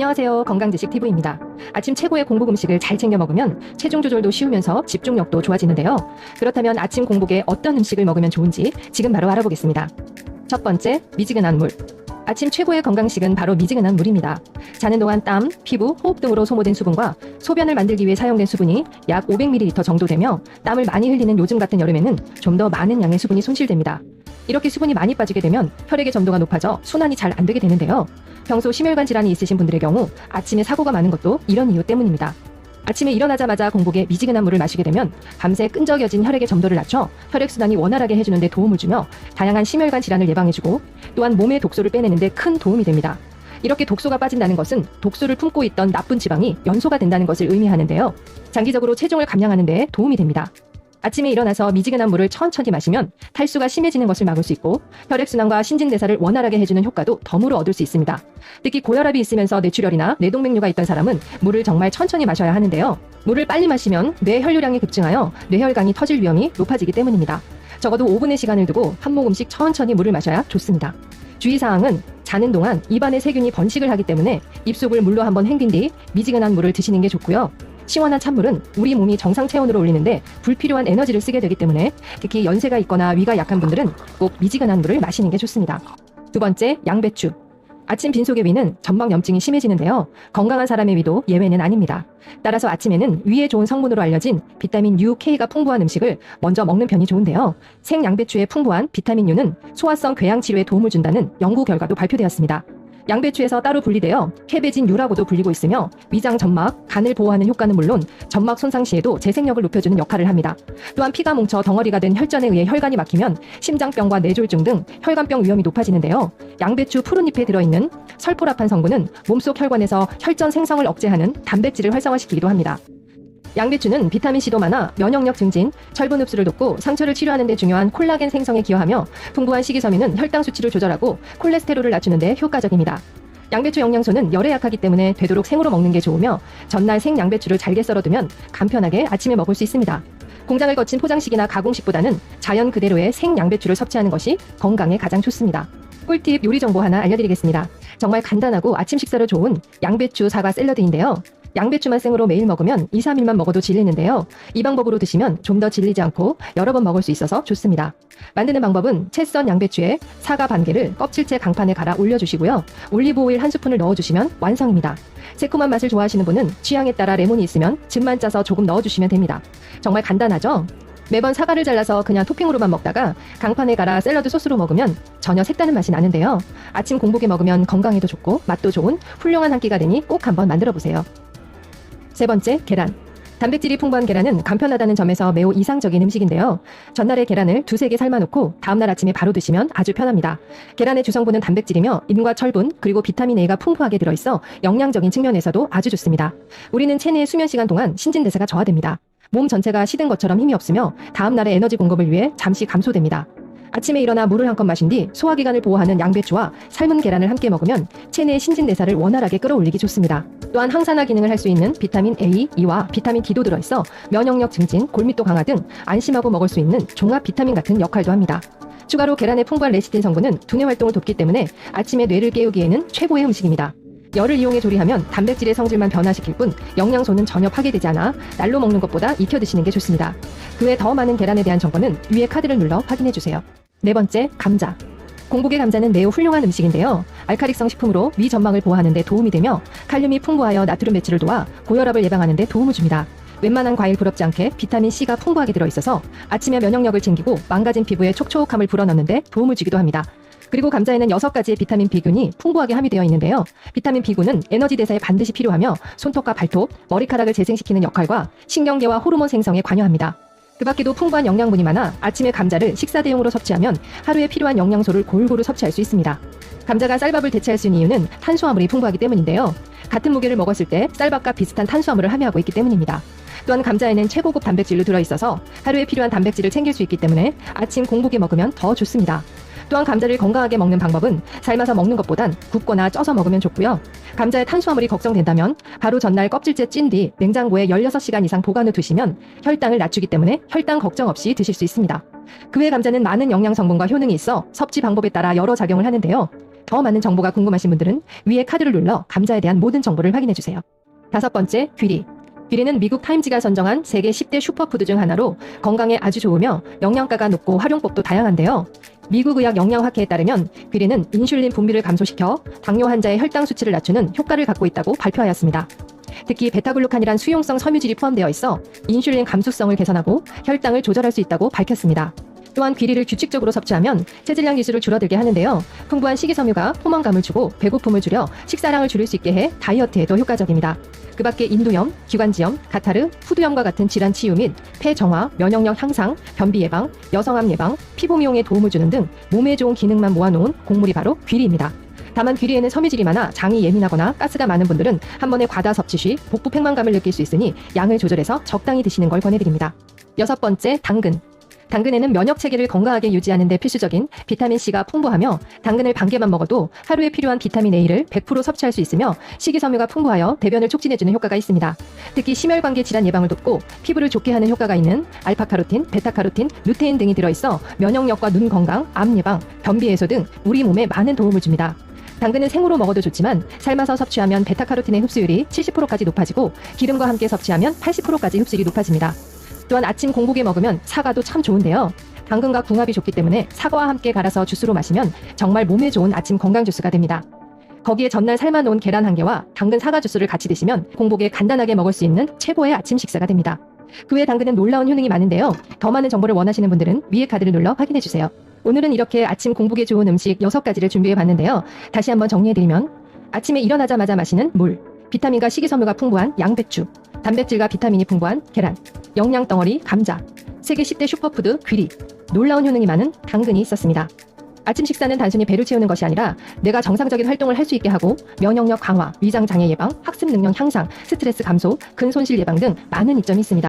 안녕하세요. 건강지식TV입니다. 아침 최고의 공복 음식을 잘 챙겨 먹으면 체중 조절도 쉬우면서 집중력도 좋아지는데요. 그렇다면 아침 공복에 어떤 음식을 먹으면 좋은지 지금 바로 알아보겠습니다. 첫 번째, 미지근한 물. 아침 최고의 건강식은 바로 미지근한 물입니다. 자는 동안 땀, 피부, 호흡 등으로 소모된 수분과 소변을 만들기 위해 사용된 수분이 약 500ml 정도 되며 땀을 많이 흘리는 요즘 같은 여름에는 좀 더 많은 양의 수분이 손실됩니다. 이렇게 수분이 많이 빠지게 되면 혈액의 점도가 높아져 순환이 잘 안 되게 되는데요. 평소 심혈관 질환이 있으신 분들의 경우 아침에 사고가 많은 것도 이런 이유 때문입니다. 아침에 일어나자마자 공복에 미지근한 물을 마시게 되면 밤새 끈적여진 혈액의 점도를 낮춰 혈액순환이 원활하게 해주는 데 도움을 주며 다양한 심혈관 질환을 예방해주고 또한 몸의 독소를 빼내는 데 큰 도움이 됩니다. 이렇게 독소가 빠진다는 것은 독소를 품고 있던 나쁜 지방이 연소가 된다는 것을 의미하는데요. 장기적으로 체중을 감량하는 데 도움이 됩니다. 아침에 일어나서 미지근한 물을 천천히 마시면 탈수가 심해지는 것을 막을 수 있고 혈액순환과 신진대사를 원활하게 해주는 효과도 덤으로 얻을 수 있습니다. 특히 고혈압이 있으면서 뇌출혈이나 뇌동맥류가 있던 사람은 물을 정말 천천히 마셔야 하는데요. 물을 빨리 마시면 뇌 혈류량이 급증하여 뇌혈관이 터질 위험이 높아지기 때문입니다. 적어도 5분의 시간을 두고 한 모금씩 천천히 물을 마셔야 좋습니다. 주의사항은 자는 동안 입안에 세균이 번식을 하기 때문에 입속을 물로 한번 헹긴 뒤 미지근한 물을 드시는 게 좋고요. 시원한 찬물은 우리 몸이 정상 체온으로 올리는데 불필요한 에너지를 쓰게 되기 때문에 특히 연세가 있거나 위가 약한 분들은 꼭 미지근한 물을 마시는 게 좋습니다. 두 번째, 양배추. 아침 빈속의 위는 점막염증이 심해지는데요. 건강한 사람의 위도 예외는 아닙니다. 따라서 아침에는 위에 좋은 성분으로 알려진 비타민 U, K가 풍부한 음식을 먼저 먹는 편이 좋은데요. 생양배추의 풍부한 비타민 U는 소화성 궤양 치료에 도움을 준다는 연구 결과도 발표되었습니다. 양배추에서 따로 분리되어 케베진 U라고도 불리고 있으며 위장 점막, 간을 보호하는 효과는 물론 점막 손상 시에도 재생력을 높여주는 역할을 합니다. 또한 피가 뭉쳐 덩어리가 된 혈전에 의해 혈관이 막히면 심장병과 뇌졸중 등 혈관병 위험이 높아지는데요. 양배추 푸른잎에 들어있는 설포라판 성분은 몸속 혈관에서 혈전 생성을 억제하는 단백질을 활성화시키기도 합니다. 양배추는 비타민C도 많아 면역력 증진, 철분 흡수를 돕고 상처를 치료하는 데 중요한 콜라겐 생성에 기여하며 풍부한 식이섬유는 혈당 수치를 조절하고 콜레스테롤을 낮추는 데 효과적입니다. 양배추 영양소는 열에 약하기 때문에 되도록 생으로 먹는 게 좋으며 전날 생 양배추를 잘게 썰어두면 간편하게 아침에 먹을 수 있습니다. 공장을 거친 포장식이나 가공식보다는 자연 그대로의 생 양배추를 섭취하는 것이 건강에 가장 좋습니다. 꿀팁 요리 정보 하나 알려드리겠습니다. 정말 간단하고 아침 식사로 좋은 양배추 사과 샐러드인데요. 양배추만 생으로 매일 먹으면 2, 3일만 먹어도 질리는데요. 이 방법으로 드시면 좀 더 질리지 않고 여러 번 먹을 수 있어서 좋습니다. 만드는 방법은 채 썬 양배추에 사과 반 개를 껍질째 강판에 갈아 올려주시고요. 올리브 오일 1스푼을 넣어주시면 완성입니다. 새콤한 맛을 좋아하시는 분은 취향에 따라 레몬이 있으면 즙만 짜서 조금 넣어주시면 됩니다. 정말 간단하죠? 매번 사과를 잘라서 그냥 토핑으로만 먹다가 강판에 갈아 샐러드 소스로 먹으면 전혀 색다른 맛이 나는데요. 아침 공복에 먹으면 건강에도 좋고 맛도 좋은 훌륭한 한 끼가 되니 꼭 한번 만들어보세요. 세 번째, 계란. 단백질이 풍부한 계란은 간편하다는 점에서 매우 이상적인 음식인데요. 전날에 계란을 2-3개 삶아놓고 다음날 아침에 바로 드시면 아주 편합니다. 계란의 주성분은 단백질이며 인과 철분 그리고 비타민 A가 풍부하게 들어있어 영양적인 측면에서도 아주 좋습니다. 우리는 체내의 수면 시간 동안 신진대사가 저하됩니다. 몸 전체가 시든 것처럼 힘이 없으며 다음날의 에너지 공급을 위해 잠시 감소됩니다. 아침에 일어나 물을 한 컵 마신 뒤 소화기관을 보호하는 양배추와 삶은 계란을 함께 먹으면 체내의 신진대사를 원활하게 끌어올리기 좋습니다. 또한 항산화 기능을 할 수 있는 비타민 A, E와 비타민 D도 들어있어 면역력 증진, 골밀도 강화 등 안심하고 먹을 수 있는 종합 비타민 같은 역할도 합니다. 추가로 계란의 풍부한 레시틴 성분은 두뇌 활동을 돕기 때문에 아침에 뇌를 깨우기에는 최고의 음식입니다. 열을 이용해 조리하면 단백질의 성질만 변화시킬 뿐 영양소는 전혀 파괴되지 않아 날로 먹는 것보다 익혀 드시는 게 좋습니다. 그 외 더 많은 계란에 대한 정보는 위에 카드를 눌러 확인해주세요. 네 번째, 감자. 공복의 감자는 매우 훌륭한 음식인데요. 알칼리성 식품으로 위 점막을 보호하는 데 도움이 되며 칼륨이 풍부하여 나트륨 배출을 도와 고혈압을 예방하는 데 도움을 줍니다. 웬만한 과일 부럽지 않게 비타민C가 풍부하게 들어있어서 아침에 면역력을 챙기고 망가진 피부에 촉촉함을 불어넣는 데 도움을 주기도 합니다. 그리고 감자에는 6가지의 비타민 B군이 풍부하게 함유되어 있는데요. 비타민 B군은 에너지 대사에 반드시 필요하며 손톱과 발톱, 머리카락을 재생시키는 역할과 신경계와 호르몬 생성에 관여합니다. 그 밖에도 풍부한 영양분이 많아 아침에 감자를 식사 대용으로 섭취하면 하루에 필요한 영양소를 골고루 섭취할 수 있습니다. 감자가 쌀밥을 대체할 수 있는 이유는 탄수화물이 풍부하기 때문인데요. 같은 무게를 먹었을 때 쌀밥과 비슷한 탄수화물을 함유하고 있기 때문입니다. 또한 감자에는 최고급 단백질로 들어있어서 하루에 필요한 단백질을 챙길 수 있기 때문에 아침 공복에 먹으면 더 좋습니다. 또한 감자를 건강하게 먹는 방법은 삶아서 먹는 것보단 굽거나 쪄서 먹으면 좋고요. 감자의 탄수화물이 걱정된다면 바로 전날 껍질째 찐 뒤 냉장고에 16시간 이상 보관해 두시면 혈당을 낮추기 때문에 혈당 걱정 없이 드실 수 있습니다. 그 외 감자는 많은 영양 성분과 효능이 있어 섭취 방법에 따라 여러 작용을 하는데요. 더 많은 정보가 궁금하신 분들은 위에 카드를 눌러 감자에 대한 모든 정보를 확인해주세요. 5번째, 귀리. 귀리는 미국 타임지가 선정한 세계 10대 슈퍼푸드 중 하나로 건강에 아주 좋으며 영양가가 높고 활용법도 다양한데요. 미국 의학 영양학회에 따르면 귀리는 인슐린 분비를 감소시켜 당뇨 환자의 혈당 수치를 낮추는 효과를 갖고 있다고 발표하였습니다. 특히 베타글루칸이란 수용성 섬유질이 포함되어 있어 인슐린 감수성을 개선하고 혈당을 조절할 수 있다고 밝혔습니다. 또한 귀리를 규칙적으로 섭취하면 체질량 지수를 줄어들게 하는데요. 풍부한 식이섬유가 포만감을 주고 배고픔을 줄여 식사량을 줄일 수 있게 해 다이어트에도 효과적입니다. 그 밖에 인두염, 기관지염, 가타르, 후두염과 같은 질환 치유 및 폐 정화, 면역력 향상, 변비 예방, 여성암 예방, 피부 미용에 도움을 주는 등 몸에 좋은 기능만 모아놓은 곡물이 바로 귀리입니다. 다만 귀리에는 섬유질이 많아 장이 예민하거나 가스가 많은 분들은 한 번에 과다 섭취 시 복부 팽만감을 느낄 수 있으니 양을 조절해서 적당히 드시는 걸 권해드립니다. 6번째, 당근. 당근에는 면역 체계를 건강하게 유지하는 데 필수적인 비타민C가 풍부하며 당근을 반 개만 먹어도 하루에 필요한 비타민 A를 100% 섭취할 수 있으며 식이섬유가 풍부하여 대변을 촉진해주는 효과가 있습니다. 특히 심혈관계 질환 예방을 돕고 피부를 좋게 하는 효과가 있는 알파카로틴, 베타카로틴, 루테인 등이 들어있어 면역력과 눈 건강, 암 예방, 변비 해소 등 우리 몸에 많은 도움을 줍니다. 당근은 생으로 먹어도 좋지만 삶아서 섭취하면 베타카로틴의 흡수율이 70%까지 높아지고 기름과 함께 섭취하면 80%까지 흡수율이 높아집니다. 또한 아침 공복에 먹으면 사과도 참 좋은데요. 당근과 궁합이 좋기 때문에 사과와 함께 갈아서 주스로 마시면 정말 몸에 좋은 아침 건강 주스가 됩니다. 거기에 전날 삶아놓은 계란 1개와 당근 사과 주스를 같이 드시면 공복에 간단하게 먹을 수 있는 최고의 아침 식사가 됩니다. 그 외 당근은 놀라운 효능이 많은데요. 더 많은 정보를 원하시는 분들은 위에 카드를 눌러 확인해주세요. 오늘은 이렇게 아침 공복에 좋은 음식 6가지를 준비해봤는데요. 다시 한번 정리해드리면 아침에 일어나자마자 마시는 물, 비타민과 식이섬유가 풍부한 양배추, 단백질과 비타민이 풍부한 계란, 영양덩어리 감자, 세계 10대 슈퍼푸드 귀리, 놀라운 효능이 많은 당근이 있었습니다. 아침 식사는 단순히 배를 채우는 것이 아니라 뇌가 정상적인 활동을 할 수 있게 하고 면역력 강화, 위장 장애 예방, 학습 능력 향상, 스트레스 감소, 근손실 예방 등 많은 이점이 있습니다.